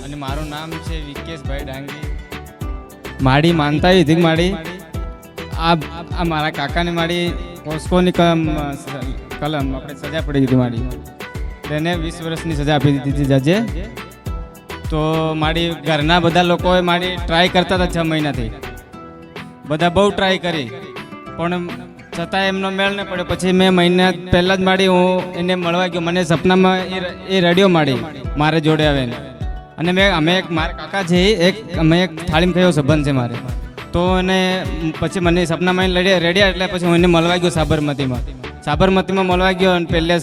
અને મારું નામ છે વિકેશભાઈ ડાંગી. માડી માનતા વિધિક માડી આ મારા કાકાને માડી પોસ્કોની કલમ આપણે સજા પડી દીધી માડી, તેને 20 વર્ષની સજા આપી દીધી જજે. તો મારી ઘરના બધા લોકોએ મારી ટ્રાય કરતા હતા 6 મહિનાથી, બધા બહુ ટ્રાય કરી પણ છતાં એમનો મેળ ન પડ્યો. પછી મેં મહિના પહેલાં જ માડી હું એને મળવા ગયો. મને સપનામાં એ રડ્યો માડી મારે જોડે આવીને, અને અમે મારા કાકા છે અમે એક થાળીમાં કયો સંબંધ છે મારે. તો એને પછી મને સપનામાં રેડ્યા એટલે પછી હું એને મળવા ગયો સાબરમતીમાં મળવા ગયો. અને પહેલે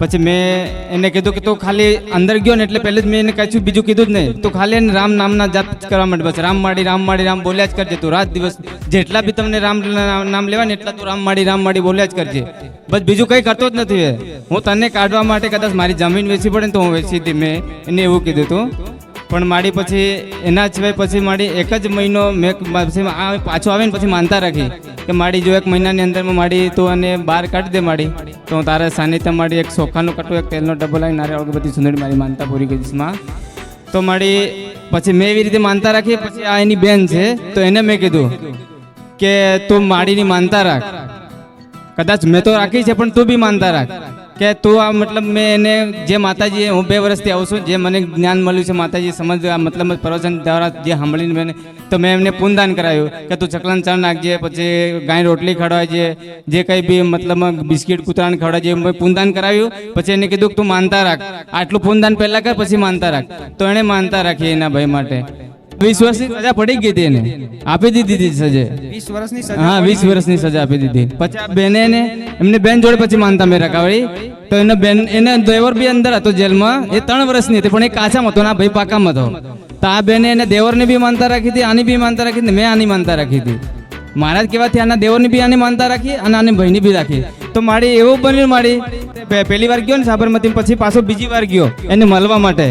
પછી મેં એને કીધું કે તું ખાલી અંદર ગયો ને એટલે પહેલે જ મેં એને કશું બીજું કીધું જ નહીં, તું ખાલી એને રામ નામના જાપ કરવા માટે બસ રામ માડી બોલ્યા જ કરજે. તું રાત દિવસ જેટલા બી તમને રામ નામ લેવા ને એટલા તું રામ માડી બોલ્યા જ કરજે, બસ બીજું કંઈ કરતો જ નથી. હું તને કાઢવા માટે કદાચ મારી જમીન વેચી પડે ને તો હું વેચી હતી, મેં એને એવું કીધું હતું. પણ માડી પછી એના સિવાય પછી માડી એક જ મહિનો મેં પાછો આવે ને પછી માનતા રાખી કે માડી જો 1 મહિનાની અંદરમાં માડી તું અને બહાર કાઢી દે માડી, તો હું તારા સાનિધ્ય માડી એક ચોખાનું કટું એક તેલનો ડબ્બો લાવી નારિયેળ અગરબત્તી સુંદરી મારી માનતા પૂરી કરી દઈશમાં. તો માડી પછી મેં એવી રીતે માનતા રાખી. પછી આ એની બેન છે તો એને મેં કીધું કે તું માડીની માનતા રાખ, કદાચ મેં તો રાખી છે પણ તું બી માનતા રાખ કે તું આ મતલબ મેં એને જે માતાજી હું 2 વર્ષથી આવું છું, જે મને જ્ઞાન મળ્યું છે માતાજી સમજ મતલબ પ્રવચન દ્વારા જે સાંભળીને મેં તો મેં એમને પૂનદાન કરાવ્યું કે તું ચકલાન ચણ નાખજે, પછી ગાય રોટલી ખવડાવજે, જે કંઈ બી મતલબ બિસ્કિટ કૂતરાને ખવડાવજે, મેં પૂનદાન કરાવ્યું. પછી એને કીધું કે તું માનતા રાખ, આટલું પૂનદાન પહેલાં કર પછી માનતા રાખ. તો એણે માનતા રાખી એના ભાઈ માટે. 20 વર્ષની સજા પડી ગઈ હતી, એને આપી દીધી સજા. 20 વર્ષની સજા? હા, 20 વર્ષની સજા આપી દીધી. પછી આ બેને એમને બેન જોડે પછી માનતા મેં રખાવડી. તો એને બેન એને દેવર બી અંદર હતો જેલમાં, એ 3 વર્ષની હતી પણ એ કાચામાં હતો ને આ ભાઈ પાકામાં હતો. તો આ બેને એને દેવરની બી માનતા રાખી હતી, આની બી માનતા રાખી હતી, મેં આની માનતા રાખી હતી. મારા જ કહેવાથી આના દેવરની બી આની માનતા રાખી અને આની ભાઈની બી રાખી. તો મારી એવું બન્યું, મારી પહેલી વાર ગયો ને સાબરમતી, પછી પાછો બીજી વાર ગયો એને મળવા માટે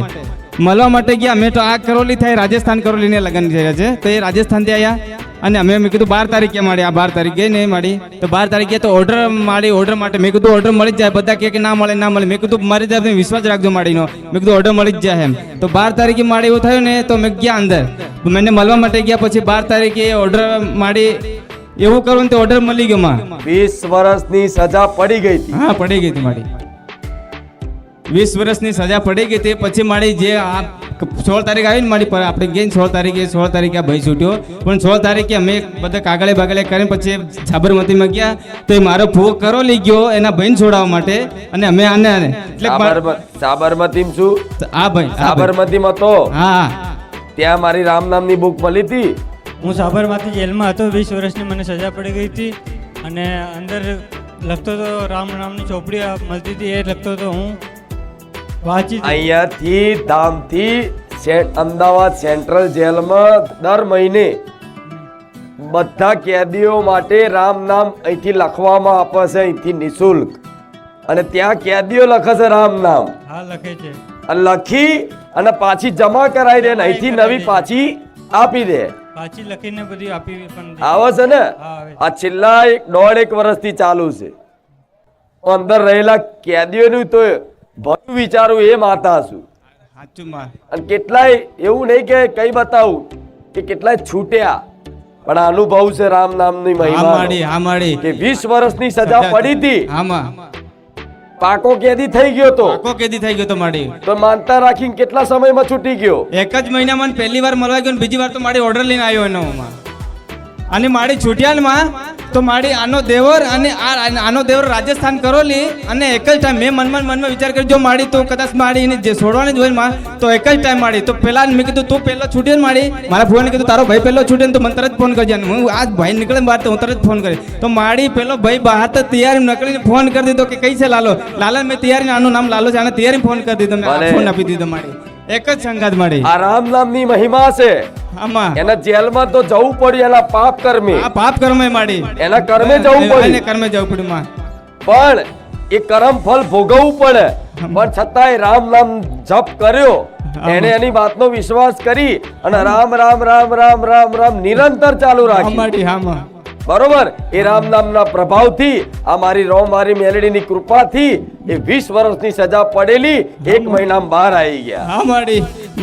ગયા. મેં તો આ કરોલી થાય રાજસ્થાન કરોલીને લગ્ન થયા છે, તો એ રાજસ્થાનથી આવ્યા. અને અમે મેં કીધું 12 તારીખે માડી આ 12 તારીખ ગઈ ને માડી, તો 12 તારીખે તો ઓર્ડર માટે મેં કીધું ઓર્ડર મળી જ જાય. બધા કહે કે ના મળે. મેં કીધું મારી તમે વિશ્વાસ રાખજો માડીનો, મેં કીધું ઓર્ડર મળી જ જાય એમ. તો 12 તારીખે માડી એવું થયું ને તો મેં ગયા અંદર, મને મળવા માટે ગયા. પછી 12 તારીખે ઓર્ડર માડી એવું કરું ને તો ઓર્ડર મળી ગયો. 20 વર્ષની સજા પડી ગઈ હતી? હા, પડી ગઈ હતી માડી. 20 વર્ષની સજા પડી ગઈ હતી. પછી મારી જે આ 16 તારીખ આવી ને મારી પર આપણે ગઈ 16 તારીખે આ ભાઈ છૂટ્યો. પણ 16 તારીખે અમે બધા કાગળે બાગળે કરીને પછી સાબરમતીમાં ગયા. તો એ મારો ફૂવો કરો લઈ ગયો એના ભાઈને છોડાવવા માટે. અને અમે આને એટલે સાબરમતીમાં છું? હા ભાઈ, સાબરમતીમાં તો હા ત્યાં મારી રામ નામની બુક મળી હતી. હું સાબરમતી જેલમાં હતો, 20 વર્ષની મને સજા પડી ગઈ હતી. અને અંદર લખતો હતો રામ નામની ચોપડી મળતી હતી, એ લખતો હતો હું વાંચી. અહીંયાથી ધામથી અમદાવાદ સેન્ટ્રલ જેલમાં દર મહિને બધા કેદીઓ માટે રામ નામ અહીંથી લખવામાં આપે છે, અહીંથી નિઃશુલ્ક. અને ત્યાં કેદીઓ લખે છે રામ નામ. હા, લખે છે. લખી અને પાછી જમા કરાવી દે, અહીંથી નવી પાછી આપી દે. પાછી લખીને બધી આપી પણ આવે છે ને. હા, આવે. આ છેલ્લા 1.5 વર્ષથી ચાલુ છે. અંદર રહેલા કેદીઓનું તો ભલું વિચારું એ માતા છું. અને કેટલાય એવું નહીં કે કઈ બતાવું કે કેટલાય છૂટ્યા, પણ આ અનુભવ છે રામ નામની મહિમા કે 20 વર્ષની સજા પડી હતી, પાકો કેદી થઈ ગયો તો માડી. તો માનતા રાખીને કેટલા સમયમાં છૂટી ગયો? એક જ મહિનામાં પહેલી વાર મળવા ગયો ને બીજી વાર તો મારી ઓર્ડર લઈને આવ્યો એનોમાં. અને મારી છૂટ્યામાં તો મારી આનો દેવર અને આનો દેવર રાજસ્થાન કરોલી. અને એક જ ટાઈમ મેં મનમાં વિચાર કર્યો જો માડી તો કદાચ માડી એને જે છોડવાની જ હોય તો એક જ ટાઈમ માડી. તો પેલા મેં કીધું તું પહેલો છૂટ્યો ને માડી, મારા ફોને કીધું તારો ભાઈ પહેલો છૂટ્યો ને તો મને તરત ફોન કરજે. હું આજ ભાઈ નીકળે બહાર તો હું તરત ફોન કરી. તો માડી પેલો ભાઈ બહાર તો તૈયારી નકળીને ફોન કરી દીધો કે કઈ છે લાલા મેં તૈયારી, આનું નામ લાલો છે, આને તૈયારી ફોન કરી દીધો, મેં ફોન આપી દીધો માડી. એક જ સંગાત માડી. આ રામ નામની મહિમા છે. આમાં એના જેલમાં તો જવું પડ્યું, એના પાપ કર્મે. આ પાપ કર્મે માડી, એના કર્મે જવું પડ્યું, એને કર્મે જવું પડ્યું. પણ એ કર્મ ફળ ભોગવવું પડે. પણ છતાંય રામ નામ જપ કર્યો, એને એની વાતનો વિશ્વાસ કરી અને રામ રામ રામ રામ રામ રામ નિરંતર ચાલુ રાખી. બરોબર, એ રામ નામના પ્રભાવથી આ મારી મેલડીની કૃપાથી એ 20 વર્ષની સજા પડેલી 1 મહિનામાં બહાર આવી ગયા. હા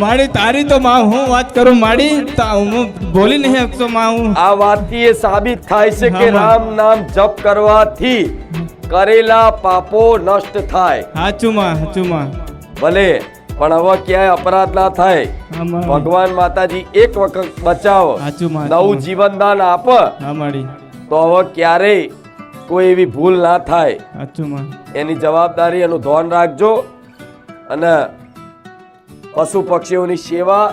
માડી તારી તો માં હું વાત કરું માડી, હું બોલી નહીં શકતો માં હું. આ વાતથી એ સાબિત થાય છે કે હા, માં. રામ નામ જપ કરવાથી કરેલા પાપો નષ્ટ થાય. સાચું માં ભલે પણ હવે ક્યાંય અપરાધ ના થાય. હા માં. ભગવાન માતાજી એક વખત બચાવો, સાચું માં. નવું જીવન દાન આપે હા માડી, તો હવે ક્યારેય કોઈ એવી ભૂલ ના થાય. સાચું માં. એની જવાબદારી એનું ધ્યાન રાખજો અને પશુ પક્ષીઓની સેવા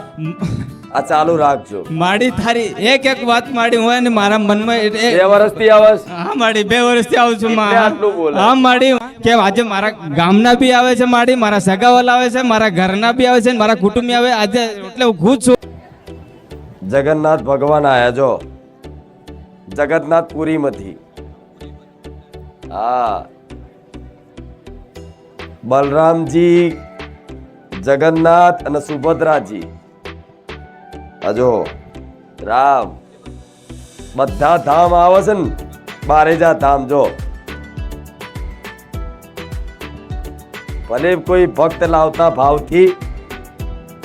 આ ચાલુ રાખજો. માડી તારી એક વાત માડી હોય ને મારા મનમાં 2 વર્ષથી આવે છે. હા માડી 2 વર્ષથી આવું છું એટલે માં. આટલું બોલે. હા માડી કે આજે મારા ગામના બી આવે છે માડી, મારા સગાવાલા આવે છે, મારા ઘરના બી આવે છે, મારા કુટુંબી આવે. આજે એટલે હું ખુશ છું. જગન્નાથ ભગવાન આયા જો જગન્નાથપુરીમાંથી. હા, બલરામજી, જગન્નાથ અને સુભદ્રાજી. હજો રામ બધા ધામ આવે છે ને, બારેજા ધામ. જો ભલે કોઈ ભક્ત લાવતા ભાવથી,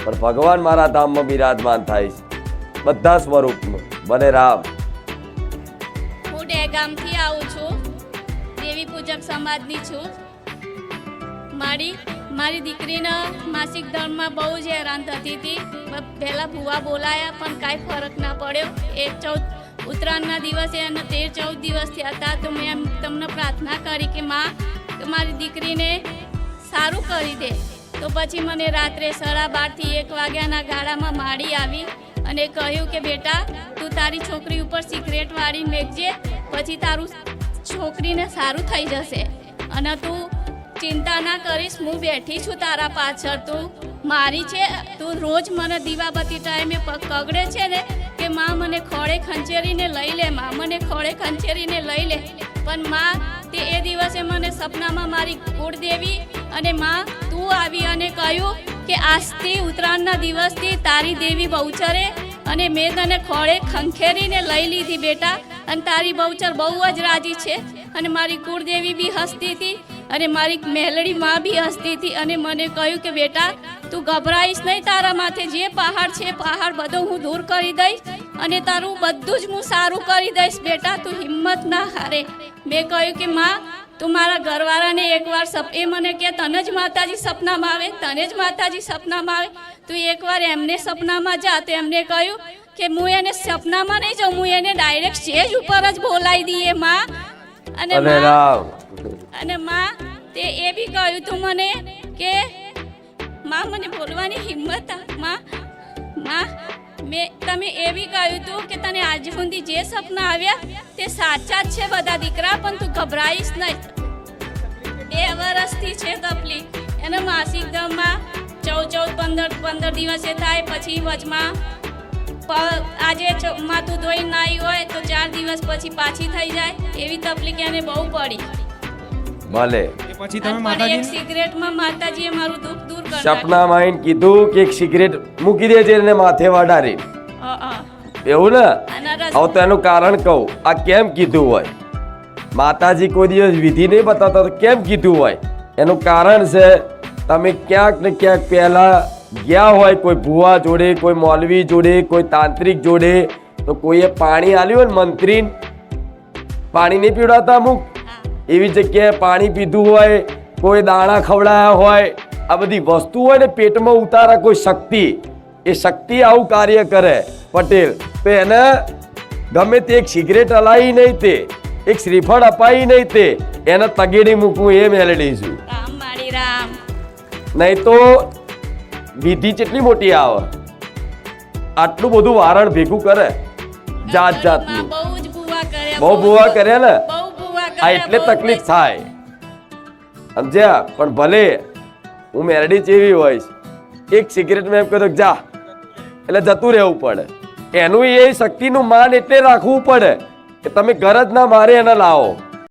પણ ભગવાન મારા ધામમાં બિરાજમાન થાય છે બધા સ્વરૂપમાં. ભલે રામ. હું ડેગામથી આવું છું, દેવી પૂજક સમાજની છું. મારી દીકરીને માસિક ધર્મમાં બહુ જ હેરાન થતી હતી. પહેલાં ભૂવા બોલાયા પણ કાંઈ ફરક ના પડ્યો. 14 ઉત્તરાયણના દિવસે અને 13-14 દિવસ થયા હતા તો મેં તમને પ્રાર્થના કરી કે માં મારી દીકરીને સારું કરી દે. તો પછી મને રાત્રે 12:30 થી 1 વાગ્યાના ગાળામાં માડી આવી અને કહ્યું કે બેટા તું તારી છોકરી ઉપર સિગરેટ વાળી મેકજે, પછી તારું છોકરીને સારું થઈ જશે અને તું ચિંતા ના કરીશ, હું બેઠી છું તારા પાછળ, તું મારી છે. તું રોજ મને દીવાબત્તી ટાઈમે કગડે છે ને કે માં મને ખોળે ખંચેરીને લઈ લે, માં મને ખોળે ખંચેરીને લઈ લે. પણ માં તે એ દિવસે મને સપનામાં મારી કુળદેવી અને માં તું આવી અને કહ્યું કે આજથી ઉત્તરાયણના દિવસથી તારી દેવી બહુચરે અને મેં તને ખોળે ખંખેરીને લઈ લીધી બેટા. અને તારી બહુચર બહુ જ રાજી છે અને મારી કુળદેવી બી હસતી હતી અને મારી મેલડી માં બી હસતી હતી અને મને કહ્યું કે બેટા તું ગભરાઈશ નહીં, તારા માથે જે પહાડ છે પહાડ બધો હું દૂર કરી દઈશ અને તારું બધું જ હું સારું કરી દઈશ બેટા, તું હિંમત ના હારે. મેં કહ્યું કે માં તું મારા ઘરવાળાને એકવાર એ મને કે તને જ માતાજી સપનામાં આવે, તને જ માતાજી સપનામાં આવે, તું એકવાર એમને સપનામાં જા. તો એમને કહ્યું કે હું એને સપનામાં નહીં જાઉં, હું એને ડાયરેક્ટ સ્ટેજ ઉપર જ બોલાવી દઈએ માં. અને માં તે એ બી કહ્યું તું મને કે માં મને બોલવાની હિંમત માં તમે એ બી કહ્યું તું કે તને આજ સુધી જે સપના આવ્યા તે સાચા જ છે બધા દીકરા, પણ તું ગભરાઈશ નહીં. 2 વર્ષથી છે તકલીફ એને. માસિક ધર્મમાં 14-15 દિવસે થાય, પછી વચમાં આજે માથું ધોઈ નાઈ હોય તો 4 દિવસ પછી પાછી થઈ જાય. એવી તકલીફ એને બહુ પડી. ભલે પછી તમે પણ એક સિગરેટમાં માતાજીએ મારું દુઃખ દૂર કરી સપનામાં આવીને કીધું કે એક સિગરેટ મૂકી દેજે એને માથે વાડારી. એવું ને? હવે તો એનું કારણ કહું. આ કેમ કીધું હોય? માતાજી કોઈ દિવસ વિધિ નહીં બતાવતા તો કેમ કીધું હોય? એનું કારણ છે તમે ક્યાંક ને ક્યાંક પહેલા ગયા હોય કોઈ ભુવા જોડે, કોઈ મૌલવી જોડે, કોઈ તાંત્રિક જોડે, તો કોઈએ પાણી આલ્યું હોય ને, મંત્રી પાણી નહીં પીવડાવતા અમુક એવી જગ્યાએ પાણી પીધું હોય, કોઈ દાણા ખવડાયા હોય, આ બધી વસ્તુ હોય ને પેટમાં ઉતારા કોઈ શક્તિ, એ શક્તિ આવું કાર્ય કરે પટેલ, તો એને ગમે તે એક સિગરેટ હલાવી નહીં, તે એક શ્રીફળ અપાઈ નહીં, તે એને તગેડી મૂકવું એ મેલડી છું. નહીં તો વિધિ કેટલી મોટી આવે, આટલું બધું વારણ ભેગું કરે જાત જાતનું. બહુ ભૂવા કર્યા ને, આ એટલે તકલીફ થાય સમજ્યા. પણ ભલે હું મેરડી જેવી હોઈશ, એક સિગરેટ મેં એમ કહ્યું જા એટલે જતું રહેવું પડે. એનું એ શક્તિનું માન એટલે રાખવું પડે કે તમે ગરજ ના મારે એને લાવો.